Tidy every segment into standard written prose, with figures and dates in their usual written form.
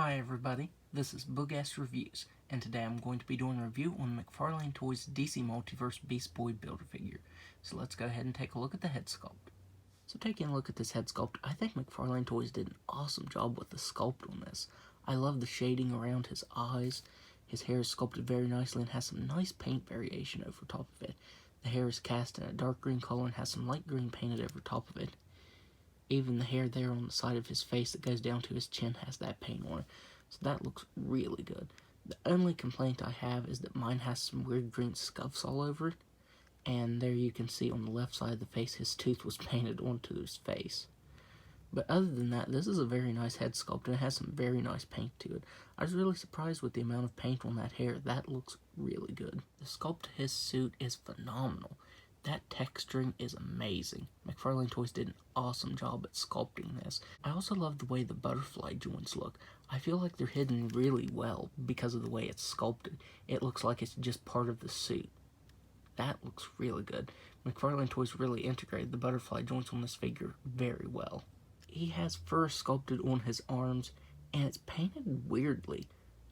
Hi everybody, this is Boogass Reviews, and today I'm going to be doing a review on McFarlane Toys DC Multiverse Beast Boy Build-A-Figure. So let's go ahead and take a look at the head sculpt. So taking a look at this head sculpt, I think McFarlane Toys did an awesome job with the sculpt on this. I love the shading around his eyes. His hair is sculpted very nicely and has some nice paint variation over top of it. The hair is cast in a dark green color and has some light green painted over top of it. Even the hair there on the side of his face that goes down to his chin has that paint on it. So that looks really good. The only complaint I have is that mine has some weird green scuffs all over it. And there you can see on the left side of the face his tooth was painted onto his face. But other than that, this is a very nice head sculpt and it has some very nice paint to it. I was really surprised with the amount of paint on that hair. That looks really good. The sculpt to his suit is phenomenal. That texturing is amazing. McFarlane Toys did an awesome job at sculpting this. I also love the way the butterfly joints look. I feel like they're hidden really well because of the way it's sculpted. It looks like it's just part of the suit. That looks really good. McFarlane Toys really integrated the butterfly joints on this figure very well. He has fur sculpted on his arms, and it's painted weirdly.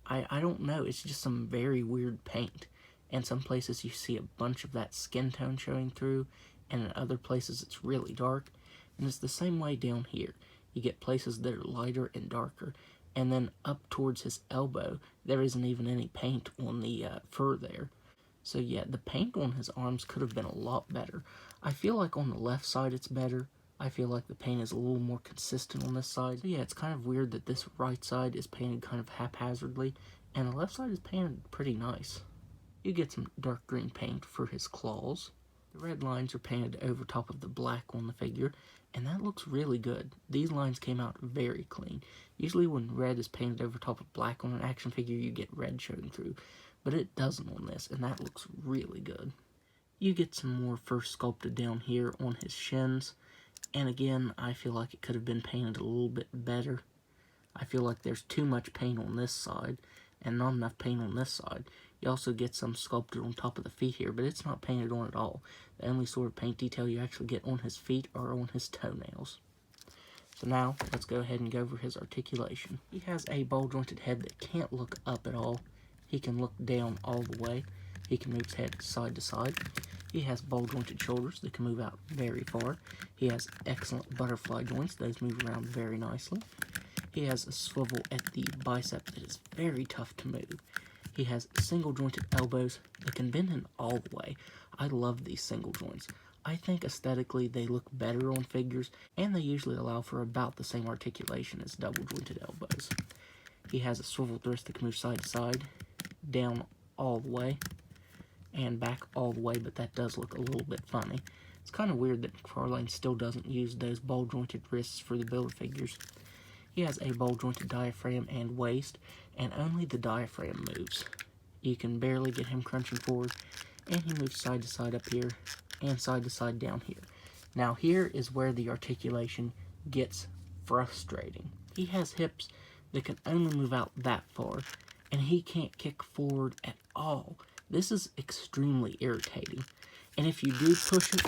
I don't know, it's just some very weird paint. And some places you see a bunch of that skin tone showing through, and in other places it's really dark. And it's the same way down here. You get places that are lighter and darker, and then up towards his elbow, there isn't even any paint on the fur there. So yeah, the paint on his arms could have been a lot better. I feel like on the left side it's better. I feel like the paint is a little more consistent on this side. So yeah, it's kind of weird that this right side is painted kind of haphazardly, and the left side is painted pretty nice. You get some dark green paint for his claws. The red lines are painted over top of the black on the figure, and that looks really good. These lines came out very clean. Usually when red is painted over top of black on an action figure, you get red showing through, but it doesn't on this, and that looks really good. You get some more fur sculpted down here on his shins, and again, I feel like it could have been painted a little bit better. I feel like there's too much paint on this side, and not enough paint on this side. You also get some sculpted on top of the feet here, but it's not painted on at all. The only sort of paint detail you actually get on his feet are on his toenails. So now, let's go ahead and go over his articulation. He has a ball-jointed head that can't look up at all. He can look down all the way. He can move his head side to side. He has ball-jointed shoulders that can move out very far. He has excellent butterfly joints. Those move around very nicely. He has a swivel at the bicep that is very tough to move. He has single jointed elbows that can bend in all the way. I love these single joints. I think aesthetically they look better on figures, and they usually allow for about the same articulation as double jointed elbows. He has a swivel wrist that can move side to side, down all the way, and back all the way, but that does look a little bit funny. It's kind of weird that McFarlane still doesn't use those ball jointed wrists for the Build-A-Figures. He has a ball-jointed diaphragm and waist, and only the diaphragm moves. You can barely get him crunching forward, and he moves side to side up here, and side to side down here. Now here is where the articulation gets frustrating. He has hips that can only move out that far, and he can't kick forward at all. This is extremely irritating, and if you do push it,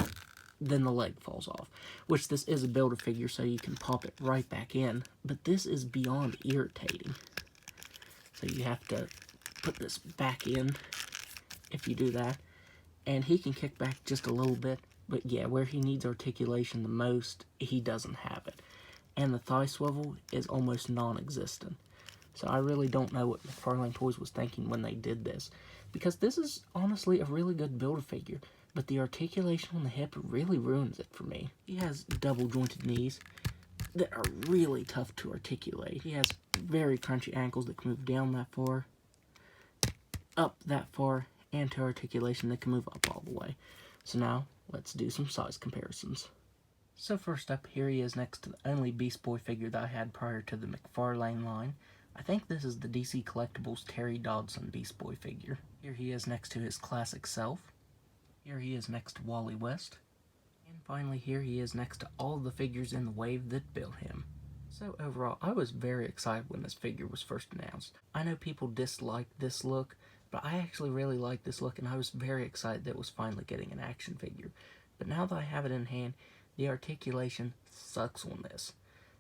then the leg falls off, which this is a Build-A-Figure, so you can pop it right back in, but this is beyond irritating. So you have to put this back in if you do that, and he can kick back just a little bit, but yeah, where he needs articulation the most, he doesn't have it. And the thigh swivel is almost non-existent. So I really don't know what McFarlane Toys was thinking when they did this, because this is honestly a really good Build-A-Figure. But the articulation on the hip really ruins it for me. He has double jointed knees that are really tough to articulate. He has very crunchy ankles that can move down that far, up that far, and to articulation that can move up all the way. So now, let's do some size comparisons. So first up, here he is next to the only Beast Boy figure that I had prior to the McFarlane line. I think this is the DC Collectibles Terry Dodson Beast Boy figure. Here he is next to his classic self. Here he is next to Wally West. And finally here he is next to all the figures in the wave that built him. So overall, I was very excited when this figure was first announced. I know people disliked this look, but I actually really liked this look, and I was very excited that it was finally getting an action figure. But now that I have it in hand, the articulation sucks on this.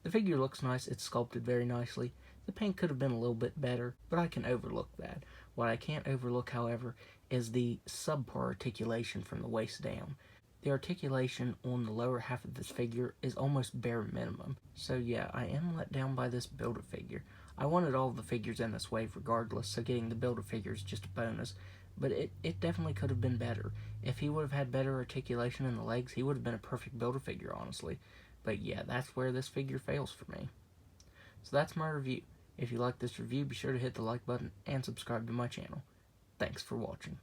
The figure looks nice, it's sculpted very nicely. The paint could have been a little bit better, but I can overlook that. What I can't overlook, however, is the subpar articulation from the waist down. The articulation on the lower half of this figure is almost bare minimum. So yeah, I am let down by this Build-A-Figure. I wanted all of the figures in this wave regardless, so getting the Build-A-Figure is just a bonus. But it definitely could have been better. If he would have had better articulation in the legs, he would have been a perfect Build-A-Figure, honestly. But yeah, that's where this figure fails for me. So that's my review. If you like this review, be sure to hit the like button and subscribe to my channel. Thanks for watching.